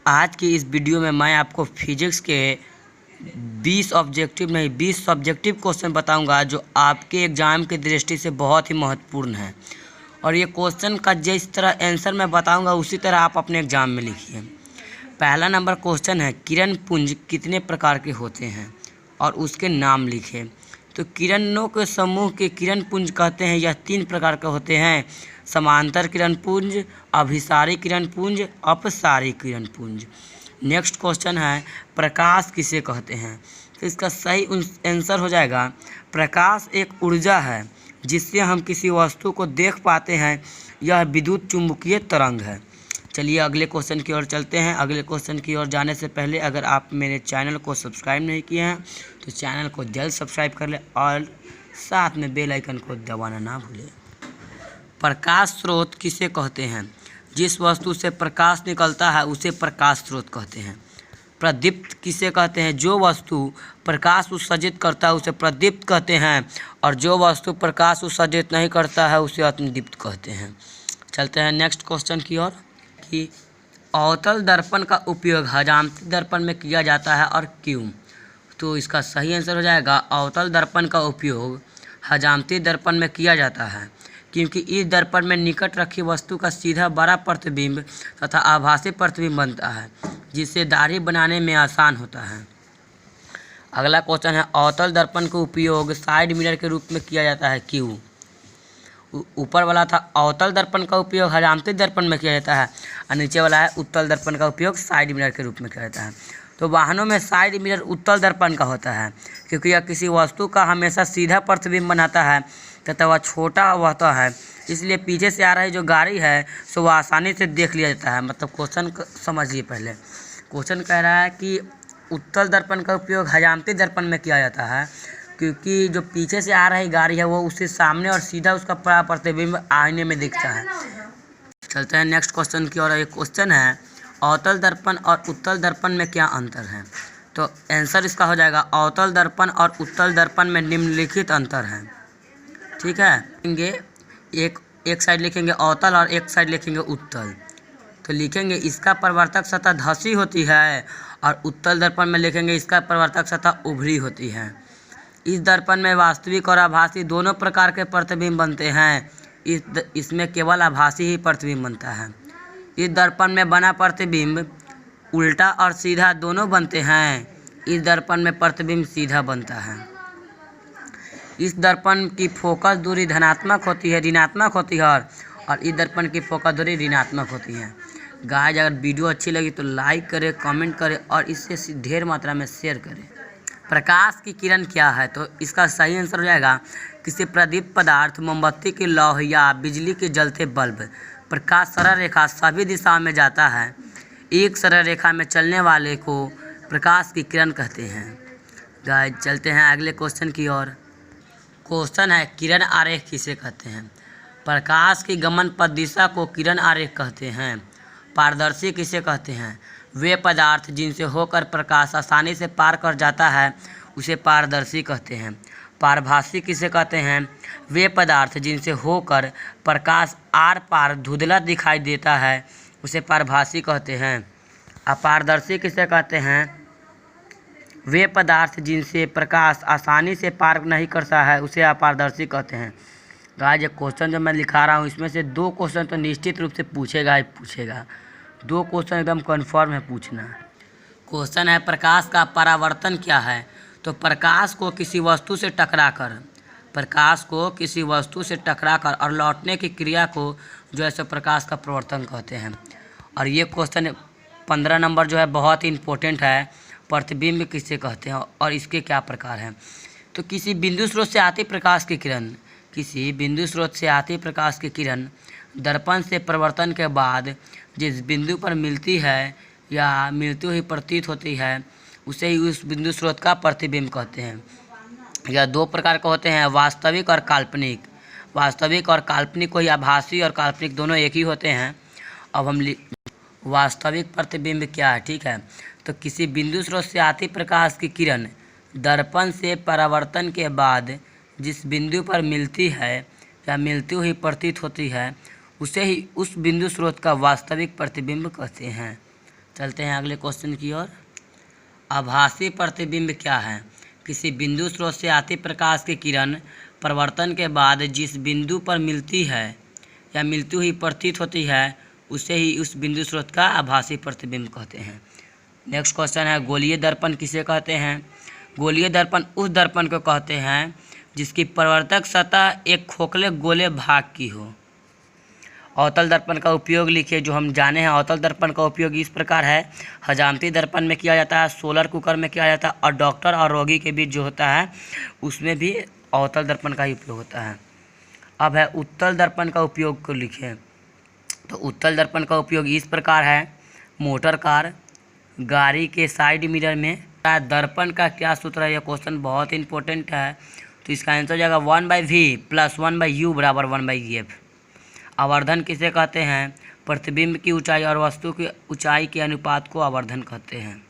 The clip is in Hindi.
आज की इस वीडियो में मैं आपको फिजिक्स के 20 सब्जेक्टिव क्वेश्चन बताऊंगा जो आपके एग्ज़ाम की दृष्टि से बहुत ही महत्वपूर्ण है। और ये क्वेश्चन का जिस तरह आंसर मैं बताऊंगा उसी तरह आप अपने एग्ज़ाम में लिखिए। पहला नंबर क्वेश्चन है, किरण पुंज कितने प्रकार के होते हैं और उसके नाम लिखें। तो किरणों के समूह के किरण पुंज कहते हैं। यह 3 प्रकार के होते हैं: समांतर किरण पुंज, अभिसारी किरण पुंज, अपसारी किरण पुंज। नेक्स्ट क्वेश्चन है, प्रकाश किसे कहते हैं। तो इसका सही आंसर हो जाएगा, प्रकाश एक ऊर्जा है जिससे हम किसी वस्तु को देख पाते हैं। यह विद्युत चुंबकीय तरंग है। चलिए अगले क्वेश्चन की ओर चलते हैं। अगले क्वेश्चन की ओर जाने से पहले अगर आप मेरे चैनल को सब्सक्राइब नहीं किए हैं तो चैनल को जल्द सब्सक्राइब कर लें और साथ में बेल आइकन को दबाना ना भूलें। प्रकाश स्रोत किसे कहते हैं। जिस वस्तु से प्रकाश निकलता है उसे प्रकाश स्रोत कहते हैं। प्रदीप्त किसे कहते हैं। जो वस्तु प्रकाश उत्सर्जित करता है उसे प्रदीप्त कहते हैं और जो वस्तु प्रकाश उत्सर्जित नहीं करता है उसे अतिदीप्त कहते हैं। चलते हैं नेक्स्ट क्वेश्चन की ओर कि अवतल दर्पण का उपयोग हजामती दर्पण में किया जाता है और क्यों। तो इसका सही आंसर हो जाएगा, अवतल दर्पण का उपयोग हजामती दर्पण में किया जाता है क्योंकि इस दर्पण में निकट रखी वस्तु का सीधा बड़ा प्रतिबिंब तथा आभासी प्रतिबिंब बनता है जिससे दाढ़ी बनाने में आसान होता है। अगला क्वेश्चन है, अवतल दर्पण का उपयोग साइड मिरर के रूप में किया जाता है, क्यों। ऊपर वाला था अवतल दर्पण का उपयोग हजामती दर्पण में किया जाता है और नीचे वाला है उत्तल दर्पण का उपयोग साइड मिरर के रूप में किया जाता है। तो वाहनों में साइड मिरर उत्तल दर्पण का होता है क्योंकि यह किसी वस्तु का हमेशा सीधा प्रतिबिंब बनाता है तथा वह छोटा होता है, इसलिए पीछे से आ रही जो गाड़ी है सो वह आसानी से देख लिया जाता है। मतलब क्वेश्चन समझिए। पहले क्वेश्चन कह रहा है कि उत्तल दर्पण का उपयोग हजामती दर्पण में किया जाता है क्योंकि जो पीछे से आ रही गाड़ी है वो उससे सामने और सीधा उसका बड़ा प्रतिबिंब आईने में दिखता है। चलते हैं नेक्स्ट क्वेश्चन की ओर। एक क्वेश्चन है, अवतल दर्पण और उत्तल दर्पण में क्या अंतर है। तो आंसर इसका हो जाएगा, अवतल दर्पण और उत्तल दर्पण में निम्नलिखित अंतर है। ठीक है, एक साइड लिखेंगे अवतल और एक साइड लिखेंगे उत्तल। तो लिखेंगे इसका परावर्तक सतह धंसी होती है और उत्तल दर्पण में लिखेंगे इसका परावर्तक सतह उभरी होती है। इस दर्पण में वास्तविक और आभासी दोनों प्रकार के प्रतिबिंब बनते हैं। इसमें केवल आभासी ही प्रतिबिंब बनता है। इस दर्पण में बना प्रतिबिंब उल्टा और सीधा दोनों बनते हैं। इस दर्पण में प्रतिबिंब सीधा बनता है। इस दर्पण की फोकस दूरी धनात्मक होती है, ऋणात्मक होती है और इस दर्पण की फोकस दूरी ऋणात्मक होती है। गाइस, अगर वीडियो अच्छी लगी तो लाइक करें, कमेंट करें और इससे ढेर मात्रा में शेयर करें। प्रकाश की किरण क्या है। तो इसका सही आंसर हो जाएगा, किसी प्रदीप्त पदार्थ, मोमबत्ती की लौ या बिजली के जलते बल्ब। प्रकाश सरल रेखा सभी दिशाओं में जाता है। एक सरल रेखा में चलने वाले को प्रकाश की किरण कहते हैं। गाइस, चलते हैं अगले क्वेश्चन की ओर। क्वेश्चन है, किरण आरेख किसे कहते हैं। प्रकाश की गमन पथ दिशा को किरण आरेख कहते हैं। पारदर्शी किसे कहते हैं। वे पदार्थ जिनसे होकर प्रकाश आसानी से पार कर जाता है उसे पारदर्शी कहते हैं। पारभासी किसे कहते हैं। वे पदार्थ जिनसे होकर प्रकाश आर पार धुंधला दिखाई देता है उसे पारभासी कहते हैं। अपारदर्शी किसे कहते हैं। वे पदार्थ जिनसे प्रकाश आसानी से पार नहीं करता है उसे अपारदर्शी कहते हैं। गाइस, ये क्वेश्चन जो मैं लिखा रहा हूँ इसमें से 2 क्वेश्चन तो निश्चित रूप से पूछेगा ही पूछेगा। 2 क्वेश्चन एकदम कन्फर्म है पूछना। क्वेश्चन है, प्रकाश का परावर्तन क्या है। तो प्रकाश को किसी वस्तु से टकराकर और लौटने की क्रिया को जो है सो प्रकाश का प्रवर्तन कहते हैं। और ये क्वेश्चन 15 नंबर जो है बहुत ही इम्पोर्टेंट है, प्रतिबिंब किसे कहते हैं और इसके क्या प्रकार हैं। तो किसी बिंदु स्रोत से आती प्रकाश की किरण दर्पण से प्रवर्तन के बाद जिस बिंदु पर मिलती है या मिलती हुई प्रतीत होती है उसे ही उस बिंदु स्रोत का प्रतिबिंब कहते हैं। यह 2 प्रकार के होते हैं, वास्तविक और काल्पनिक। वास्तविक और काल्पनिक को ही आभासी और काल्पनिक दोनों एक ही होते हैं। अब हम वास्तविक प्रतिबिंब क्या है। ठीक है, तो किसी बिंदु स्रोत से आती प्रकाश की किरण दर्पण से परावर्तन के बाद जिस बिंदु पर मिलती है या मिलती हुई प्रतीत होती है उसे ही उस बिंदु स्रोत का वास्तविक प्रतिबिंब कहते हैं। चलते हैं अगले क्वेश्चन की ओर। आभासी प्रतिबिंब क्या है? किसी बिंदु स्रोत से आती प्रकाश की किरण परिवर्तन के बाद जिस बिंदु पर मिलती है या मिलती हुई प्रतीत होती है उसे ही उस बिंदु स्रोत का आभासी प्रतिबिंब कहते हैं। नेक्स्ट क्वेश्चन है, गोलीय दर्पण किसे कहते हैं? गोलीय दर्पण उस दर्पण को कहते हैं जिसकी परावर्तक सतह एक खोखले गोले भाग की हो। अवतल दर्पण का उपयोग लिखिए। जो हम जाने हैं अवतल दर्पण का उपयोग इस प्रकार है, हजामती दर्पण में किया जाता है, सोलर कुकर में किया जाता है, और डॉक्टर और रोगी के बीच जो होता है उसमें भी अवतल दर्पण का ही उपयोग होता है। अब है उत्तल दर्पण का उपयोग को लिखिए। तो उत्तल दर्पण का उपयोग इस प्रकार है, मोटर कार, गाड़ी के साइड मिरर में। दर्पण का क्या सूत्र है? यह क्वेश्चन बहुत इंपॉर्टेंट है, तो इसका आंसर हो जाएगा 1/v + 1/u = 1/f। आवर्धन किसे कहते हैं? प्रतिबिंब की ऊंचाई और वस्तु की ऊंचाई के अनुपात को आवर्धन कहते हैं।